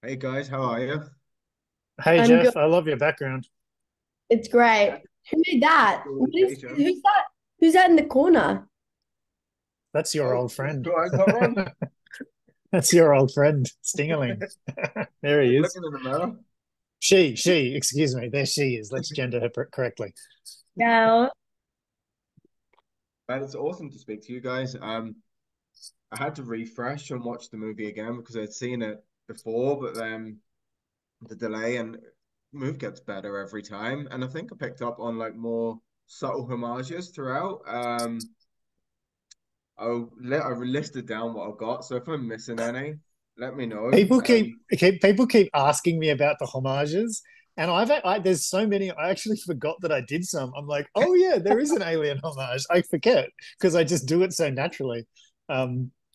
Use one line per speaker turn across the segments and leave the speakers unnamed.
Hey guys, how are you?
Hey
I'm good.
Jeff, I love your background.
It's great. Who made that?
Cool. Hey, Joe.
Who's that? Who's that in the corner?
That's your
Oh,
old friend.
do I got one?
That's your old friend, Stingerling. There he is.
Looking in the mirror.
Excuse me. There she is. Let's gender her correctly.
Yeah.
But it's awesome to speak to you guys. I had to refresh and watch the movie again because I'd seen it before, but then the delay and move gets better every time. And I think I picked up on like more subtle homages throughout. I listed down what I got, so if I'm missing any, let me know.
People keep asking me about the homages, and there's so many. I actually forgot that I did some. I'm like, oh yeah, there is an alien homage. I forget because I just do it so naturally.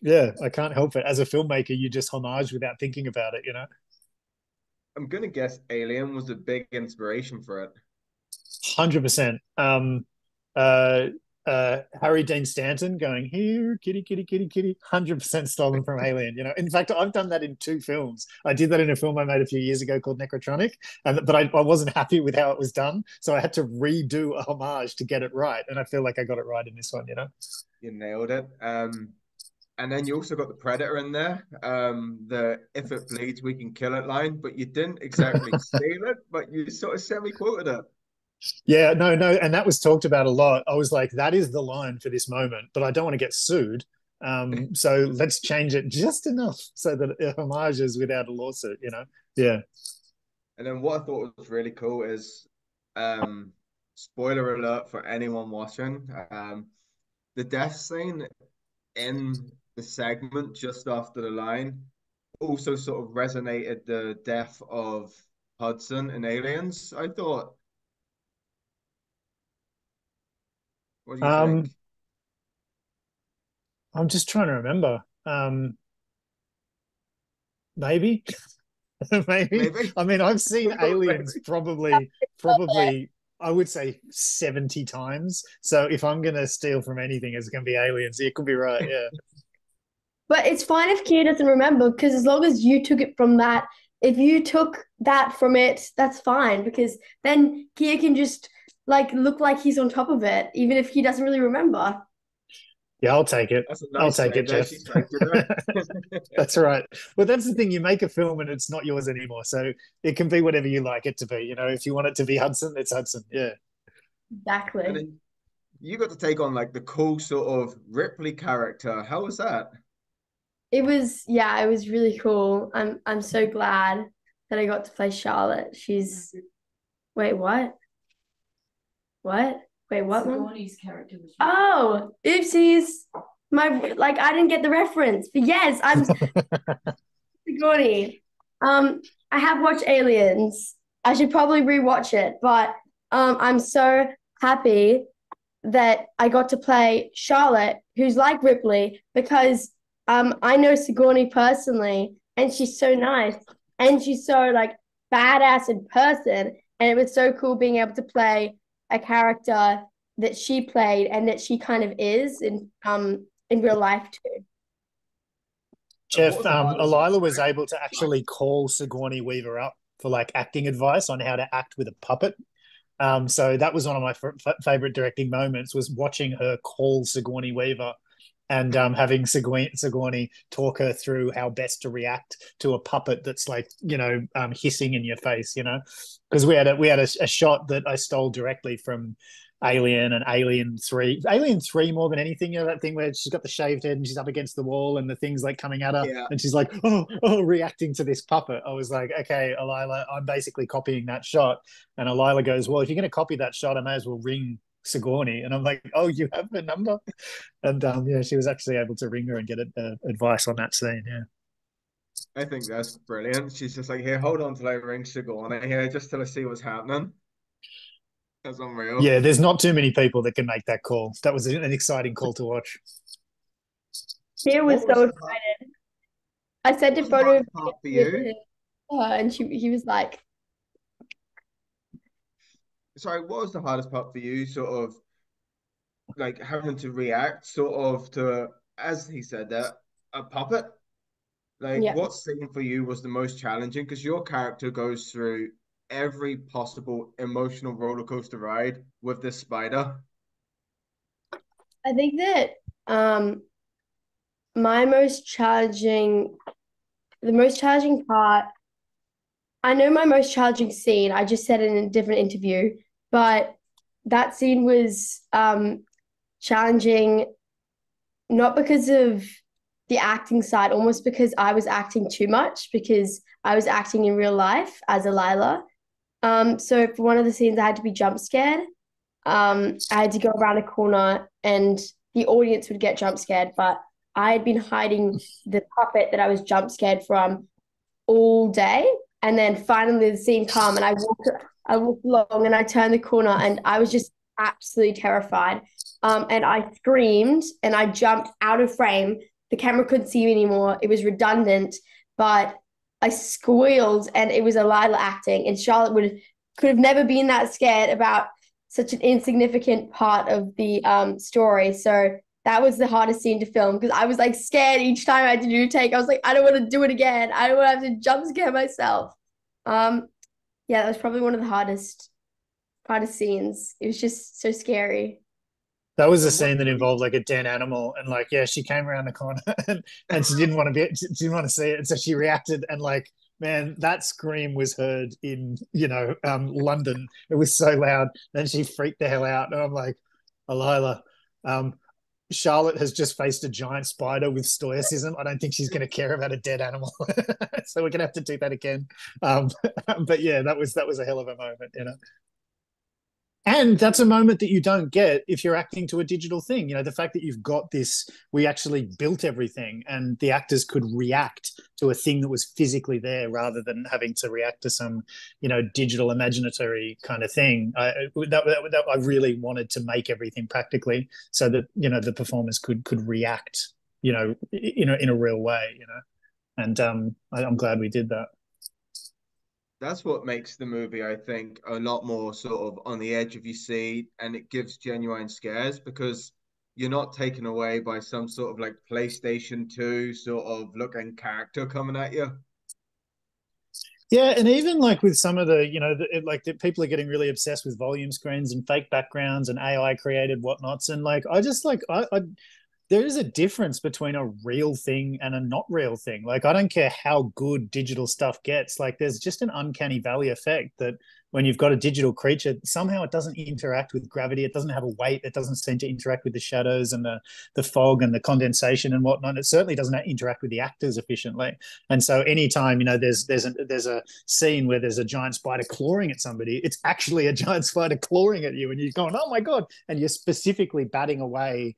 Yeah, I can't help it. As a filmmaker, you just homage without thinking about it.
'Em gonna guess Alien was a big inspiration for it.
100%. Uh, Harry Dean Stanton going here, kitty, kitty, kitty, kitty. 100% stolen from Alien. In fact, I've done that in two films. I did that in a film I made a few years ago called Necrotronic, but I wasn't happy with how it was done, so I had to redo a homage to get it right, and I feel like I got it right in this one.
You nailed it. And then you also got the Predator in there. The "if it bleeds, we can kill it" line, but you didn't exactly steal it, but you sort of semi-quoted it.
Yeah, no, no, and that was talked about a lot. I was like, that is the line for this moment, but I don't want to get sued. So let's change it just enough so that it homages without a lawsuit. Yeah.
And then what I thought was really cool is, um, spoiler alert for anyone watching, the death scene in the segment just after the line also sort of resonated the death of Hudson in Aliens. I thought, what do you think?
Um, I'm just trying to remember. Maybe, maybe.
Maybe.
I mean, I've seen Aliens
Maybe.
probably, I would say 70 times. So if I'm gonna steal from anything, it's gonna be Aliens. You could be right. Yeah.
But it's fine if Kia doesn't remember because as long as you took it from that, if you took that from it, that's fine because then Kia can just like look like he's on top of it, even if he doesn't really remember.
Yeah, I'll take it.
That's a
I'll
nice
take
save
it,
there.
Jeff.
She saved you there.
That's right. Well, that's the thing. You make a film and it's not yours anymore. So it can be whatever you like it to be. If you want it to be Hudson, it's Hudson. Yeah.
And
Exactly.
then you got to take on like the cool sort of Ripley character. How was that?
It was really cool. I'm so glad that I got to play Charlotte. She's wait, what? What? Wait, what one? Sigourney's character was. Oh, oopsies. My like I didn't get the reference. But yes, I'm Sigourney. I have watched Aliens. I should probably rewatch it, but I'm so happy that I got to play Charlotte, who's like Ripley, because I know Sigourney personally, and she's so nice, and she's so like badass in person, and it was so cool being able to play a character that she played and that she kind of is in real life too.
And what
Jeff,
was the hardest?
Alyla was able to actually call Sigourney Weaver up for like acting advice on how to act with a puppet. So that was one of my favorite directing moments was watching her call Sigourney Weaver and having Sigourney talk her through how best to react to a puppet that's like hissing in your face. Because we had a shot that I stole directly from Alien and Alien 3 more than anything. That thing where she's got the shaved head and she's up against the wall and the thing's like coming at her
Yeah.
and she's like, oh, reacting to this puppet. I was like, okay, Alyla, I'm basically copying that shot. And Alyla goes, well, if you're going to copy that shot, I may as well ring Sigourney. And I'm like, oh, you have the number? And yeah, she was actually able to ring her and get advice on that scene. Yeah.
I think that's brilliant. She's just like, here, hold on till I ring Sigourney here, just till I see what's happening. That's unreal.
Yeah, there's not too many people that can make that call. That was an exciting call to watch.
He was
What was
so
the hard,
excited. I sent
what
a
was the
photo of
hardest part for
him
you?
to her, and he was like,
Sorry, what was the hardest part for you? Sort of like having to react, sort of to, as he said that, a puppet. Like,
Yeah.
what scene for you was the most challenging? Because your character goes through every possible emotional roller coaster ride with this spider.
I think that um my most challenging the most challenging part, I know my most challenging scene, I just said it in a different interview, but that scene was challenging not because of the acting side, almost because I was acting too much because I was acting in real life as Alyla. So for one of the scenes, I had to be jump scared. I had to go around a corner and the audience would get jump scared, but I had been hiding the puppet that I was jump scared from all day. And then finally the scene come and I walked along and I turned the corner and I was just absolutely terrified. And I screamed and I jumped out of frame. The camera couldn't see me anymore. It was redundant, but I squealed and it was Alyla acting. And Charlotte would could have never been that scared about such an insignificant part of the story. So that was the hardest scene to film because I was like scared each time I had to do a take. I was like, I don't want to do it again. I don't want to have to jump scare myself. Um, yeah, that was probably one of the hardest scenes. It was just so scary.
That was a
And what
scene that involved like a dead animal, and like yeah, she came around the corner and she didn't want to see it, and so she reacted, and like man, that scream was heard in London. It was so loud, and she freaked the hell out, and I'm like, Alyla, um, Charlotte has just faced a giant spider with stoicism. I don't think she's going to care about a dead animal, so we're going to have to do that again. Um, but yeah, that was a hell of a moment, you know. And that's a moment that you don't get if you're acting to a digital thing. You know, the fact that you've got this, we actually built everything and the actors could react to a thing that was physically there rather than having to react to some, digital imaginatory kind of thing. I really wanted to make everything practically so that, the performers could react, in a real way, And I'm glad we did that.
that's what makes the movie, I think, a lot more sort of on the edge of your seat, and it gives genuine scares because you're not taken away by some sort of like PlayStation 2 sort of looking character coming at you.
Yeah, and even like with some of the, people are getting really obsessed with volume screens and fake backgrounds and AI created whatnots, and like I just like I there is a difference between a real thing and a not real thing. Like, I don't care how good digital stuff gets. Like, there's just an uncanny valley effect that when you've got a digital creature, somehow it doesn't interact with gravity. It doesn't have a weight. It doesn't seem to interact with the shadows and the fog and the condensation and whatnot. It certainly doesn't interact with the actors efficiently. And so, anytime there's a scene where there's a giant spider clawing at somebody, it's actually a giant spider clawing at you, and you're going, "Oh my god!" And you're specifically batting away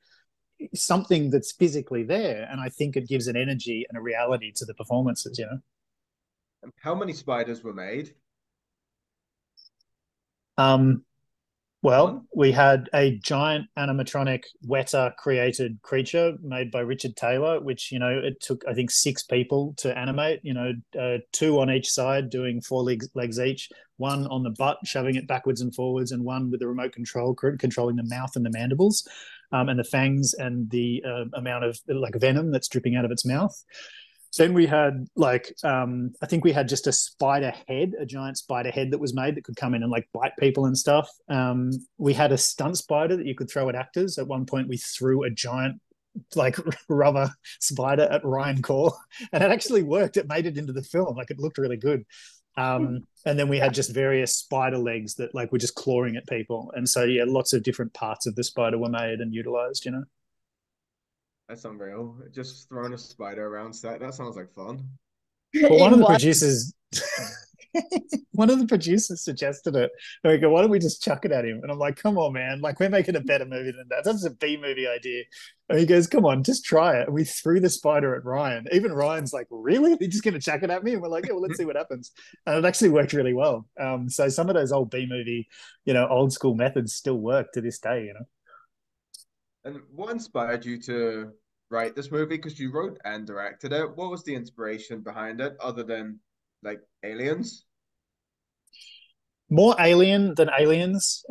something that's physically there, and I think it gives an energy and a reality to the performances.
How many spiders were made?
um well,
One?
we had a giant animatronic Weta created creature made by Richard Taylor, which it took, I think, 6 people to animate, two on each side doing four legs each, one on the butt shoving it backwards and forwards, and one with the remote control controlling the mouth and the mandibles, and the fangs and the amount of like venom that's dripping out of its mouth. Then we had I think we had just a spider head, a giant spider head that was made that could come in and like bite people and stuff. We had a stunt spider that you could throw at actors. At one point, we threw a giant like rubber spider at Ryan Core, and it actually worked. It made it into the film. Like, it looked really good. And then we had just various spider legs that like were just clawing at people. And so yeah, lots of different parts of the spider were made and utilized.
That's unreal. Just throwing a spider around set. That sounds like fun.
Well,
It was.
one of the producers suggested it. And we go, why don't we just chuck it at him? And I'm like, come on, man. Like, we're making a better movie than that. That's a B movie idea. And he goes, come on, just try it. And we threw the spider at Ryan. Even Ryan's like, really? You're just going to chuck it at me? And we're like, yeah, well, let's see what happens. And it actually worked really well. So some of those old B movie, old school methods still work to this day.
And what inspired you to write this movie? Because you wrote and directed it. What was the inspiration behind it, other than like aliens?
More Alien than Aliens,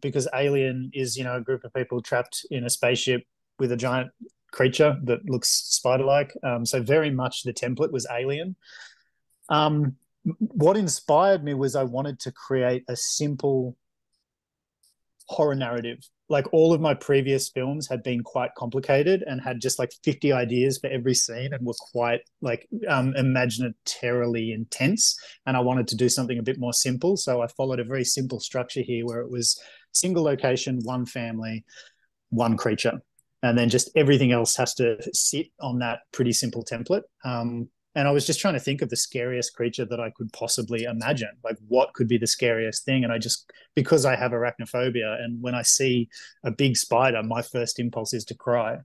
because Alien is, a group of people trapped in a spaceship with a giant creature that looks spider-like. So very much the template was Alien. What inspired me was I wanted to create a simple horror narrative. Like all of my previous films had been quite complicated and had just like 50 ideas for every scene and were quite like imaginatorily intense. And I wanted to do something a bit more simple. So I followed a very simple structure here where it was single location, one family, one creature. And then just everything else has to sit on that pretty simple template. And I was just trying to think of the scariest creature that I could possibly imagine. Like, what could be the scariest thing? And I just, because I have arachnophobia, and when I see a big spider, my first impulse is to cry.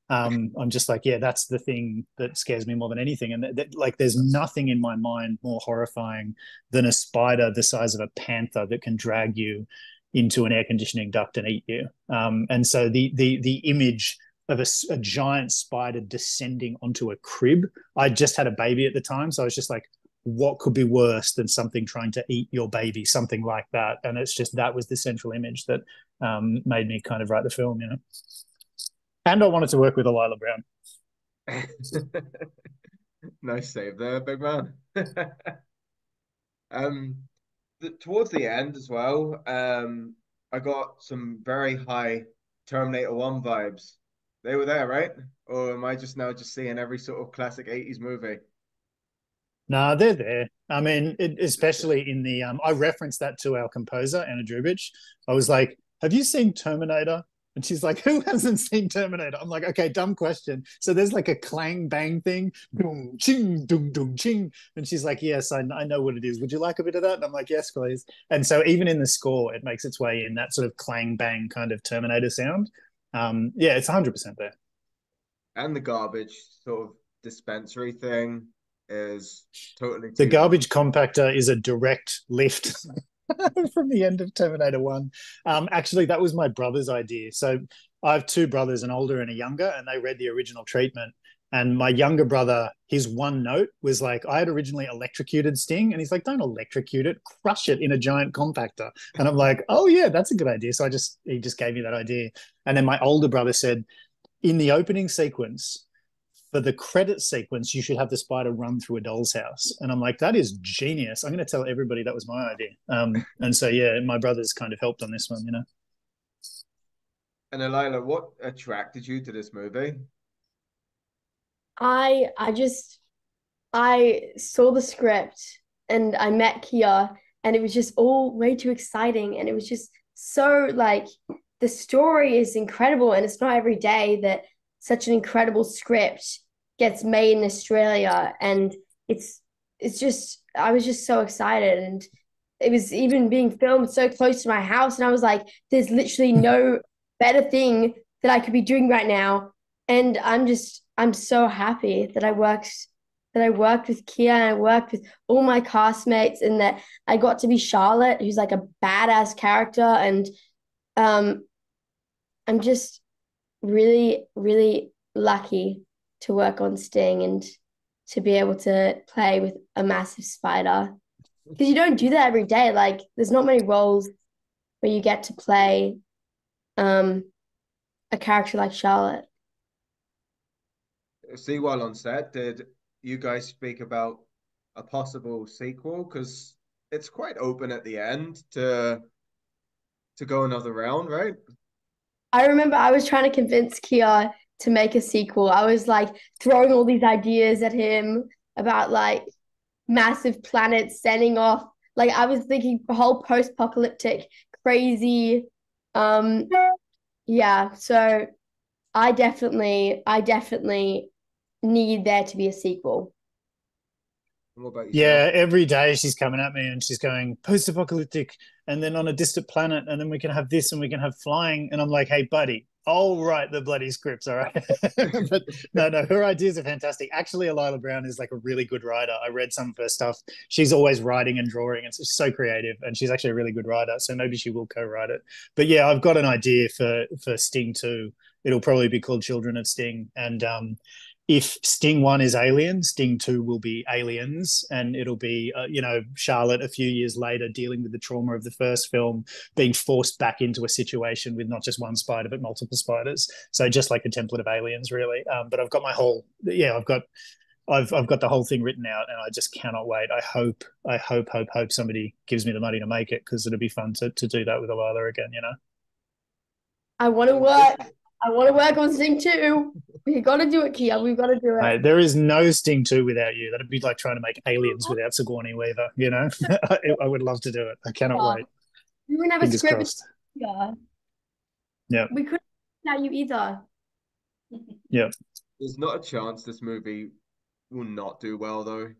I'm just like, yeah, that's the thing that scares me more than anything. And like, there's nothing in my mind more horrifying than a spider the size of a panther that can drag you into an air conditioning duct and eat you. And so the image of a giant spider descending onto a crib. I just had a baby at the time, so I was just like, what could be worse than something trying to eat your baby, something like that. And it's just, that was the central image that made me kind of write the film, you know. And I wanted to work with Alyla Browne.
Nice save there, big man. um Towards the end as well, I got some very high Terminator 1 vibes. They were there, right? Or am I just now just seeing every sort of classic 80s movie?
Nah, they're there. I mean, especially in the I referenced that to our composer, Anna Drubich. I was like, have you seen Terminator? And she's like, who hasn't seen Terminator? I'm like, okay, dumb question. So there's like a clang bang thing, boom, ching, doom, doom, ching. And she's like, yes, I know what it is. Would you like a bit of that? And I'm like, yes, please. And so even in the score, it makes its way in that sort of clang bang kind of Terminator sound. Yeah, it's 100% there.
And the garbage sort of dispensary thing is totally
The
T1.
garbage compactor is a direct lift from the end of Terminator 1. Actually, that was my brother's idea. So I have two brothers, an older and a younger, and they read the original treatment. And my younger brother, his one note was like, I had originally electrocuted Sting. And he's like, don't electrocute it, crush it in a giant compactor. And I'm like, oh, yeah, that's a good idea. So he just gave me that idea. And then my older brother said, in the opening sequence, for the credit sequence, you should have the spider run through a doll's house. And I'm like, that is genius. I'm going to tell everybody that was my idea. And so, yeah, my brother's kind of helped on this one, you know.
And Alyla, what attracted you to this movie?
I saw the script and I met Kia, and it was just all way too exciting, and it was just so like the story is incredible, and it's not every day that such an incredible script gets made in Australia, and it's just I was just so excited, and it was even being filmed so close to my house, and I was like, there's literally no better thing that I could be doing right now, and I'm so happy that I worked with Kia and I worked with all my castmates, and that I got to be Charlotte, who's like a badass character, and um, I'm just really, really lucky to work on Sting and to be able to play with a massive spider. Because you don't do that every day. Like, there's not many roles where you get to play um, a character like Charlotte.
See, while on set, did you guys speak about a possible sequel? Because it's quite open at the end to go another round, right?
I remember I was trying to convince Kia to make a sequel. I was like throwing all these ideas at him about like massive planets sending off. Like I was thinking whole post-apocalyptic crazy. Um, yeah, so I definitely need there to be a sequel.
And what about yourself?
Yeah, every day she's coming at me and she's going post-apocalyptic and then on a distant planet and then we can have this and we can have flying. And I'm like, hey, buddy, I'll write the bloody scripts, all right? But no, her ideas are fantastic. Actually, Alyla Browne is like a really good writer. I read some of her stuff. She's always writing and drawing. It's so creative, and she's actually a really good writer. So maybe she will co-write it. But yeah, I've got an idea for Sting 2. It'll probably be called Children of Sting. And if Sting 1 is Alien, Sting 2 will be Aliens, and it'll be, Charlotte a few years later dealing with the trauma of the first film, being forced back into a situation with not just one spider, but multiple spiders. So just like the template of Aliens, really. But I've got I've got the whole thing written out, and I just cannot wait. I hope somebody gives me the money to make it, because it'd be fun to do that with Alyla again,
I want to work. I want to work on Sing 2. We got to do it, Kia. We've got to do it.
There is no Sting 2 without you. That'd be like trying to make Aliens without Sigourney Weaver, I would love to do it. I cannot wait.
We wouldn't have
Fingers
a script.
crossed.
Yeah.
Yeah.
We couldn't without you either.
Yeah.
There's not a chance this movie will not do well, though.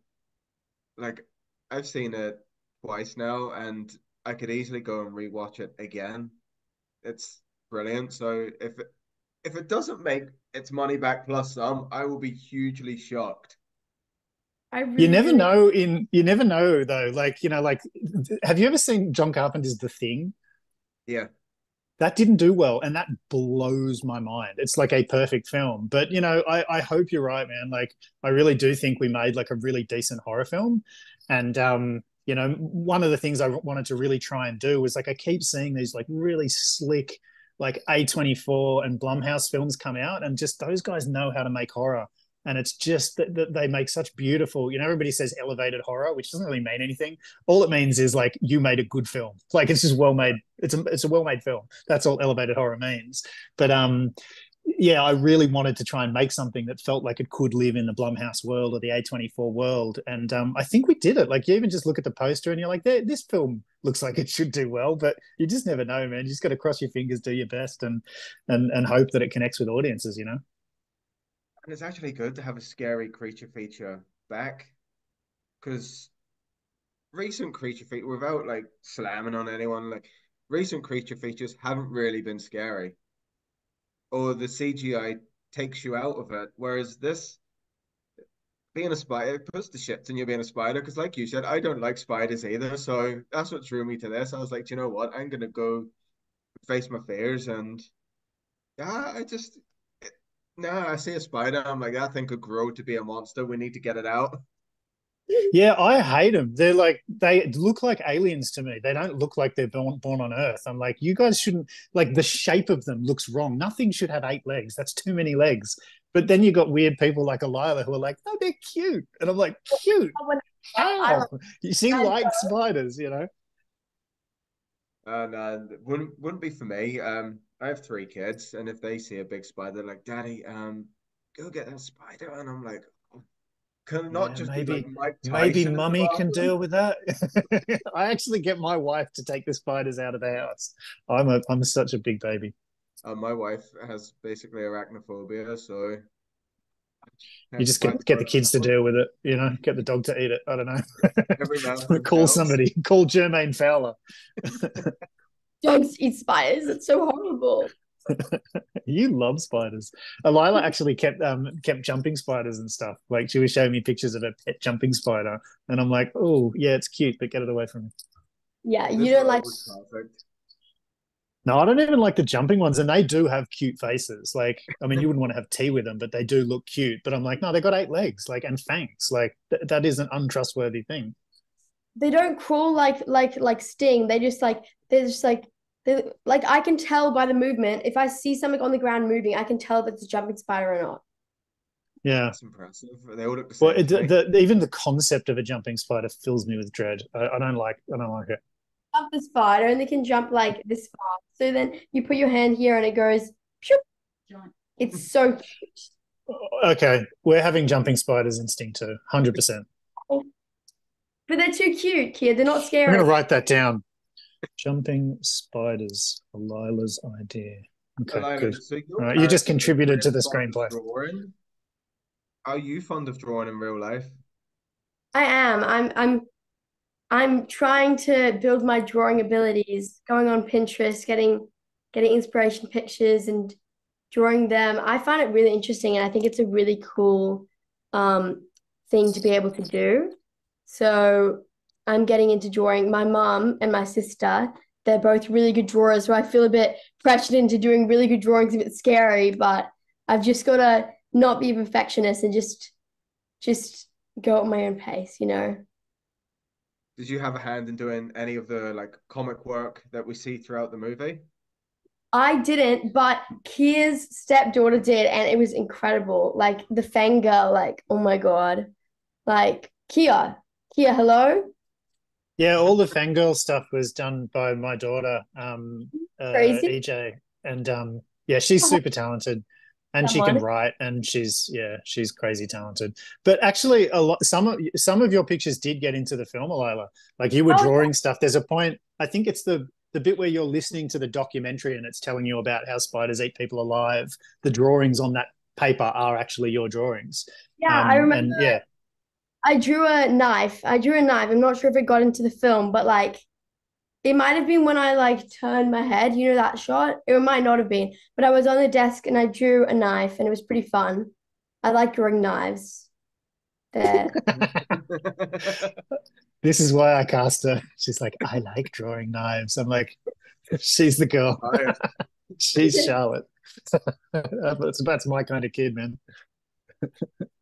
Like, I've seen it twice now, and I could easily go and rewatch it again. It's brilliant. So if it doesn't make its money back plus some, I will be hugely shocked.
You never know though. Like, have you ever seen John Carpenter's The Thing?
Yeah.
That didn't do well, and that blows my mind. It's like a perfect film. But I hope you're right, man. Like, I really do think we made like a really decent horror film. And one of the things I wanted to really try and do was, like, I keep seeing these like really slick like A24 and Blumhouse films come out, and just those guys know how to make horror. And it's just that they make such beautiful, everybody says elevated horror, which doesn't really mean anything. All it means is, like, you made a good film. Like, it's just well made. It's a well made film. That's all elevated horror means. But yeah, I really wanted to try and make something that felt like it could live in the Blumhouse world or the A24 world. And I think we did it. Like, you even just look at the poster and you're like, this film looks like it should do well, but you just never know, man. You just got to cross your fingers, do your best, and hope that it connects with audiences,
And it's actually good to have a scary creature feature back, because recent creature feature, without like slamming on anyone, like, recent creature features haven't really been scary, or the CGI takes you out of it. Whereas this, being a spider, it puts the shits in you being a spider. Because, like you said, I don't like spiders either. So that's what drew me to this. I was like, do you know what? I'm gonna go face my fears. And yeah, no, I see a spider. I'm like, that thing could grow to be a monster. We need to get it out.
Yeah, I hate them. They look like aliens to me. They don't look like they're born on Earth. I'm like, you guys shouldn't, like, the shape of them looks wrong. Nothing should have 8 legs. That's too many legs. But then you got weird people like Alyla who are like, no, they're cute. And I'm like, cute? How? You see, like spiders,
No, wouldn't be for me. I have 3 kids, and if they see a big spider, they're like, Daddy, go get that spider. And I'm like, can it not just be like Mike
maybe
Tyson in the
mummy can
bathroom?
deal with that. I actually get my wife to take the spiders out of the house. I'm such a big baby.
My wife has basically arachnophobia, so I
You
have to
just
find
get the
her
kids to
out.
deal with it, get the dog to eat it. I don't
Every man
know.
for
Call
themselves.
somebody. Call Jermaine Fowler.
Dogs eat spiders. It's so horrible.
You love spiders. Alyla actually kept jumping spiders and stuff. Like, she was showing me pictures of a pet jumping spider, and I'm like, oh yeah, it's cute, but get it away from me.
Yeah, you
This
don't
role
like.
was perfect.
No, I don't even like the jumping ones, and they do have cute faces. Like, I mean, you wouldn't want to have tea with them, but they do look cute. But I'm like, no, they got 8 legs, like, and fangs. Like, that is an untrustworthy thing.
They don't crawl like Sting. They're just like I can tell by the movement. If I see something on the ground moving, I can tell that it's a jumping spider or not.
Yeah.
That's impressive. They all look the
Well,
same to me.
even the concept of a jumping spider fills me with dread. I don't like it.
Jump the spider and they can jump like this far. So then you put your hand here and it goes. Phew. It's so cute.
Okay, we're having jumping spiders instinct too, 100%.
But they're too cute, kid. They're not
I'm
scary.
going to write that down. Jumping spiders, Alyla's idea. Okay,
Alyla,
good.
so your
All right, you just
character is
contributed to
really
the
fond of
screenplay.
drawing. Are you fond of drawing in real life?
I am. I'm trying to build my drawing abilities, going on Pinterest, getting inspiration pictures and drawing them. I find it really interesting and I think it's a really cool thing to be able to do. So I'm getting into drawing. My mom and my sister, they're both really good drawers, so I feel a bit pressured into doing really good drawings, a bit scary, but I've just got to not be a perfectionist and just go at my own pace, you know.
Did you have a hand in doing any of the like comic work that we see throughout the movie?
I didn't, but Kia's stepdaughter did, and it was incredible. Like the fangirl, like, oh my God. Like Kia, hello?
Yeah, all the fangirl stuff was done by my daughter,
Crazy.
EJ, and yeah, she's super talented, and she can
Someone.
write, and she's crazy talented. But actually, a lot some of your pictures did get into the film, Alyla. Like you were
Oh,
drawing stuff. There's a point. I think it's the bit where you're listening to the documentary and it's telling you about how spiders eat people alive. The drawings on that paper are actually your drawings.
yeah, I remember
And yeah,
I drew a knife. I drew a knife. I'm not sure if it got into the film, but like it might have been when I like turned my head, you know, that shot. It might not have been, but I was on the desk and I drew a knife and it was pretty fun. I like drawing knives. There.
this is why I cast her. She's like, I like drawing knives. I'm like, she's the girl.
Nice.
She's Charlotte. That's my kind of kid, man.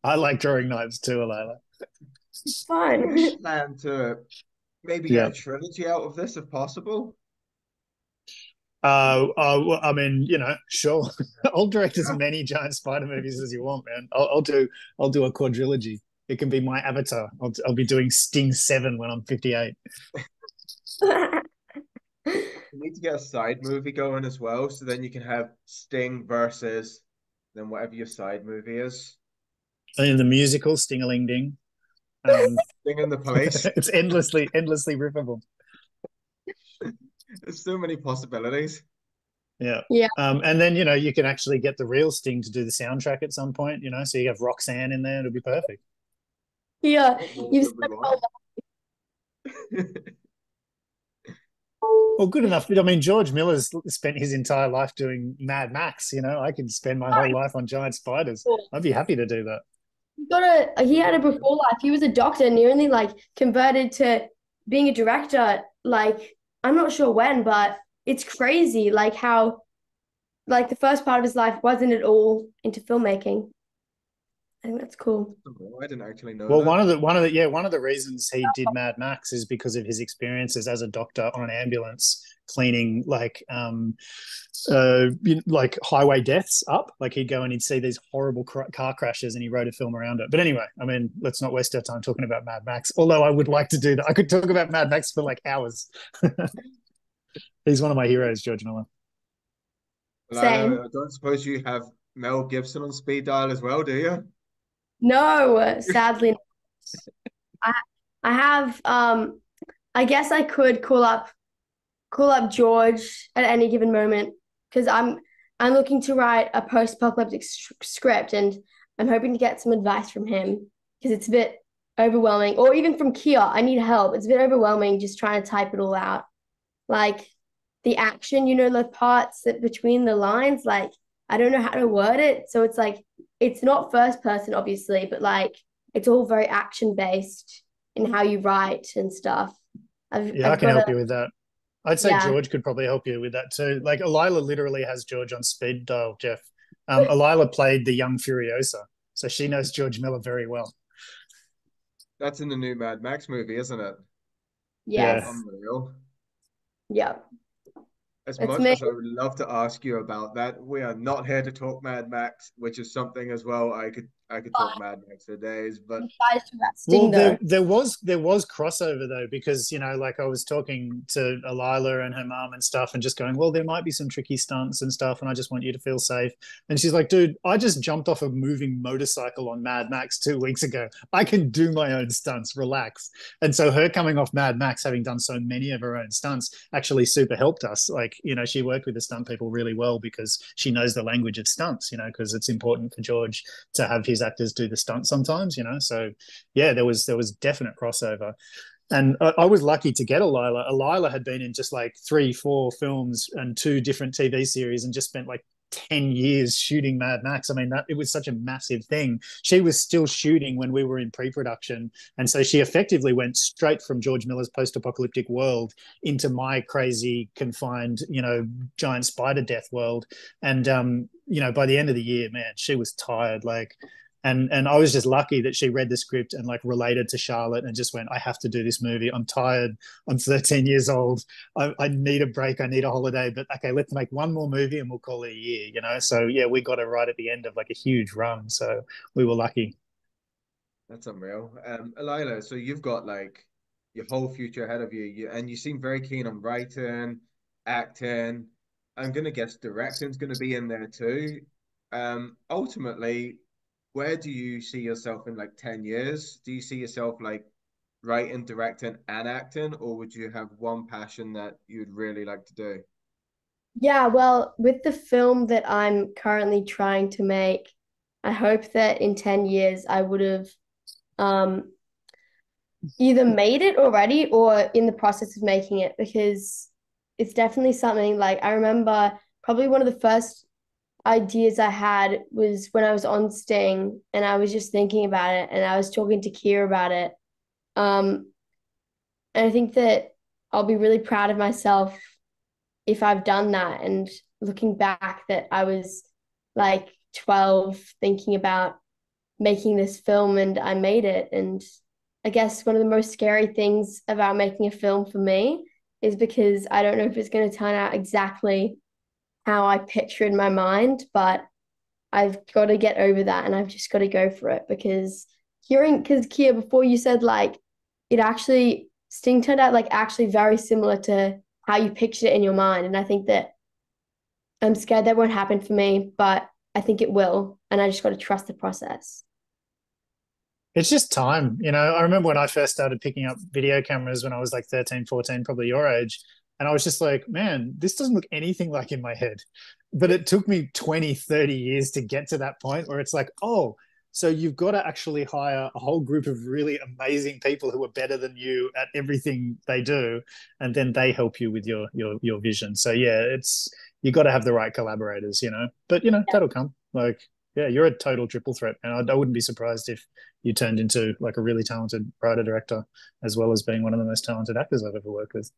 I like drawing knives too, Alyla.
Do you
Fun.
plan to maybe get
Yeah.
a trilogy out of this if possible?
Well, I mean, sure. I'll direct as many giant spider movies as you want, man. I'll do a quadrilogy. It can be my avatar. I'll be doing Sting 7 when I'm 58.
You need to get a side movie going as well, so then you can have Sting versus then whatever your side movie is.
And in the musical, Sting-a-ling ding. Um,
Sting and the Police.
it's endlessly rippable.
There's so many possibilities.
Yeah.
Yeah.
And then, you can actually get the real Sting to do the soundtrack at some point, so you have Roxanne in there. It'll be perfect.
Yeah.
What more
You've
could we
spent
want?
Well, good enough. I mean, George Miller's spent his entire life doing Mad Max. I could spend my whole life on giant spiders. I'd be happy to do that.
he had a before life. He was a doctor and he only like converted to being a director. Like, I'm not sure when, but it's crazy. Like how like the first part of his life wasn't at all into filmmaking. I think that's cool.
Oh, I didn't actually know
Well,
that.
one of the reasons he did Mad Max is because of his experiences as a doctor on an ambulance cleaning like highway deaths up. Like he'd go and he'd see these horrible car crashes and he wrote a film around it. But anyway, I mean, let's not waste our time talking about Mad Max. Although I would like to do that. I could talk about Mad Max for like hours. He's one of my heroes, George Miller.
Same.
I don't suppose you have Mel Gibson on speed dial as well, do you?
No, sadly, I I have I guess I could call up George at any given moment because I'm looking to write a post-apocalyptic script and I'm hoping to get some advice from him because it's a bit overwhelming or even from Kia. I need help. It's a bit overwhelming just trying to type it all out. Like the action, the parts that between the lines, like I don't know how to word it. So it's like it's not first person, obviously, but like it's all very action based in how you write and stuff.
Yeah, I
I've
can
got
help
to
you with that. I'd say
yeah.
George could probably help you with that too. Like Alyla literally has George on speed dial, Jeff. Alyla played the young Furiosa, so she knows George Miller very well.
That's in the new Mad Max movie, isn't it?
Yeah.
Yes.
Unreal.
Yeah.
As
It's
much
me.
as I would love to ask you about that, we are not here to talk Mad Max, which is something as well. I could talk Mad Max for days, but
I'm excited to that
Well,
Sting though.
there was crossover though, because like I was talking to Alyla and her mom and stuff, and just going, well, there might be some tricky stunts and stuff, and I just want you to feel safe. And she's like, dude, I just jumped off a moving motorcycle on Mad Max 2 weeks ago. I can do my own stunts, relax. And so her coming off Mad Max, having done so many of her own stunts, actually super helped us. Like, she worked with the stunt people really well because she knows the language of stunts, because it's important for George to have his actors do the stunts sometimes, so yeah, there was definite crossover. And I was lucky to get Alyla. Alyla had been in just like 3-4 films and 2 different TV series and just spent like 10 years shooting Mad Max. I mean, it was such a massive thing. She was still shooting when we were in pre-production. And so she effectively went straight from George Miller's post-apocalyptic world into my crazy, confined, giant spider death world. And, by the end of the year, man, she was tired. Like, and I was just lucky that she read the script and like related to Charlotte and just went, I have to do this movie. I'm tired. I'm 13 years old. I need a break. I need a holiday. But okay, let's make one more movie and we'll call it a year. So yeah, we got it right at the end of like a huge run. So we were lucky.
That's unreal. Alyla, so you've got like your whole future ahead of you, and you seem very keen on writing, acting. I'm gonna guess directing's gonna be in there too. Ultimately, where do you see yourself in like 10 years? Do you see yourself like writing, directing, and acting, or would you have one passion that you'd really like to do?
Yeah, well, with the film that I'm currently trying to make, I hope that in 10 years I would have um, either made it already or in the process of making it, because it's definitely something like I remember probably one of the first ideas I had was when I was on Sting and I was just thinking about it and I was talking to Kier about it. Um, and I think that I'll be really proud of myself if I've done that. And looking back, that I was like 12 thinking about making this film and I made it. And I guess one of the most scary things about making a film for me is because I don't know if it's going to turn out exactly how I picture in my mind, but I've got to get over that and I've just got to go for it because Kia, before you said like it actually, Sting turned out like actually very similar to how you pictured it in your mind. And I think that I'm scared that won't happen for me, but I think it will. And I just got to trust the process.
It's just time. I remember when I first started picking up video cameras when I was like 13, 14, probably your age. And I was just like, man, this doesn't look anything like in my head. But it took me 20, 30 years to get to that point where it's like, oh, so you've got to actually hire a whole group of really amazing people who are better than you at everything they do. And then they help you with your vision. So yeah, you got to have the right collaborators. But that'll come. Like, yeah, you're a total triple threat, and I wouldn't be surprised if you turned into like a really talented writer director as well as being one of the most talented actors I've ever worked with.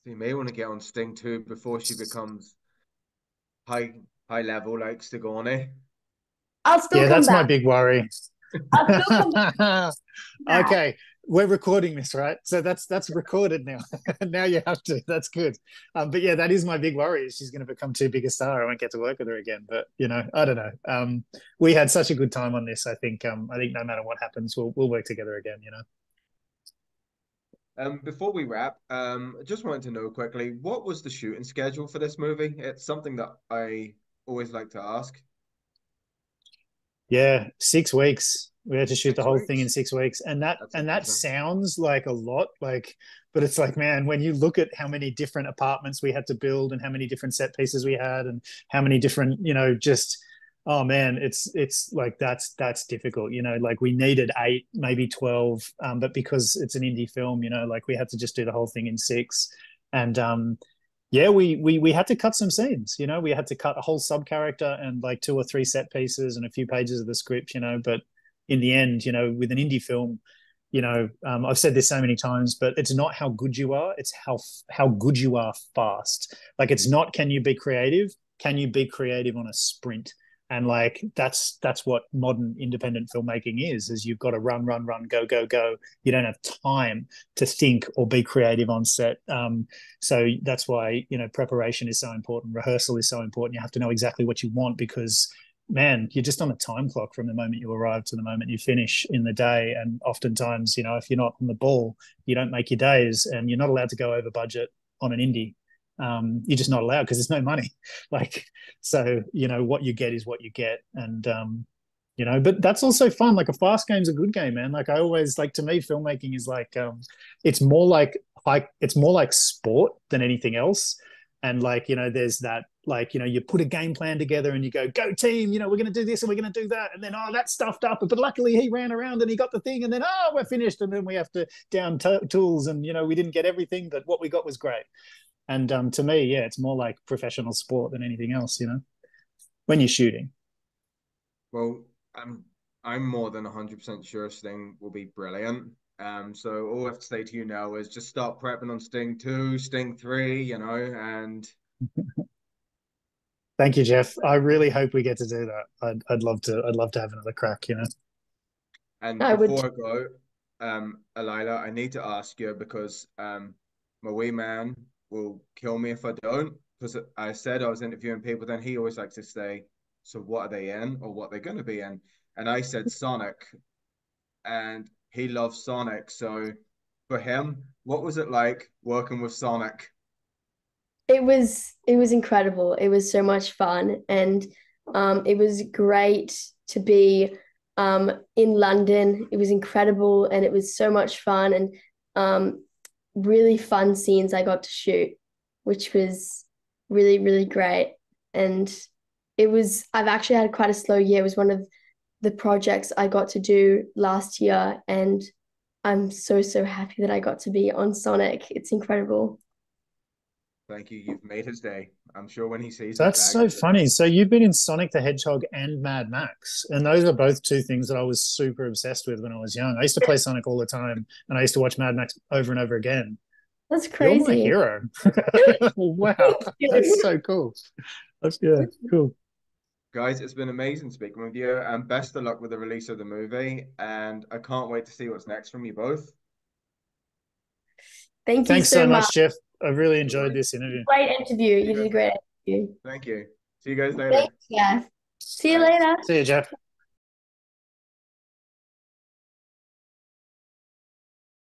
So you may want to get on Sting 2 before she becomes high high level like Sigourney.
I'll still
Yeah,
come
that's my
back.
big worry.
I'll still come back.
Okay, we're recording this, right? So that's recorded now. Now you have to. That's good. But yeah, that is my big worry. Is she's going to become too big a star. I won't get to work with her again. But I don't know. We had such a good time on this. I think. I think no matter what happens, we'll work together again.
Before we wrap, I just wanted to know quickly, what was the shooting schedule for this movie? It's something that I always like to ask.
Yeah, 6 weeks. We had to shoot the
Six
whole thing in
weeks?
6 weeks, and that
That's
and that
amazing.
sounds like a lot, but it's like, man, when you look at how many different apartments we had to build and how many different set pieces we had and how many different, just oh man, it's like that's difficult. Like we needed 8, maybe 12, but because it's an indie film, like we had to just do the whole thing in 6, and yeah, we had to cut some scenes. We had to cut a whole sub character and like 2 or 3 set pieces and a few pages of the script. But in the end, with an indie film, I've said this so many times, but it's not how good you are; it's how good you are fast. Like it's not can you be creative? Can you be creative on a sprint? And like that's what modern independent filmmaking is you've got to run, run, run, go, go, go. You don't have time to think or be creative on set. So that's why preparation is so important. Rehearsal is so important. You have to know exactly what you want because man, you're just on a time clock from the moment you arrive to the moment you finish in the day. And oftentimes, if you're not on the ball, you don't make your days, and you're not allowed to go over budget on an indie. You're just not allowed because there's no money. Like, so what you get is what you get, and but that's also fun. Like a fast game's a good game, man. Like I always like to me, filmmaking is like it's more like sport than anything else. And like there's that like you put a game plan together and you go team. We're going to do this and we're going to do that, and then oh that's stuffed up, but luckily he ran around and he got the thing, and then oh we're finished, and then we have to down tools, and we didn't get everything, but what we got was great. And to me, yeah, it's more like professional sport than anything else. When you're shooting.
Well, I'm more than 100% sure Sting will be brilliant. So all I have to say to you now is just start prepping on Sting 2, Sting 3, and
Thank you, Jeff. I really hope we get to do that. I'd love to. I'd love to have another crack.
And
I would.
before I go, Alyla, I need to ask you because my wee man will kill me if I don't. Because I said I was interviewing people, then he always likes to say, "So what are they in, or what they're going to be in?" And I said Sonic, and he loves Sonic. So for him, what was it like working with Sonic?
It was incredible. It was so much fun, and it was great to be in London. It was incredible, and it was so much fun, and really fun scenes I got to shoot, which was really, really great. And I've actually had quite a slow year. It was one of the projects I got to do last year, and I'm so, so happy that I got to be on Sonic. It's incredible.
Thank you. You've made his day. I'm sure when he sees his
That's
bag,
so funny. So you've been in Sonic the Hedgehog and Mad Max, and those are both two things that I was super obsessed with when I was young. I used to play Sonic all the time, and I used to watch Mad Max over and over again.
That's
You're my
crazy.
hero. Wow,
Thank
that's
you.
so cool. That's yeah, cool.
guys, it's been amazing speaking with you, and best of luck with the release of the movie. And I can't wait to see what's next from you both.
Thank you
Thanks
so
so
much.
much, Jeff. I really
No
enjoyed
worries.
this interview.
Great interview.
See you
You did
guys
a great
later.
interview.
Thank you. See you guys later.
Thanks, Jeff. See you
Bye.
later.
See you, Jeff.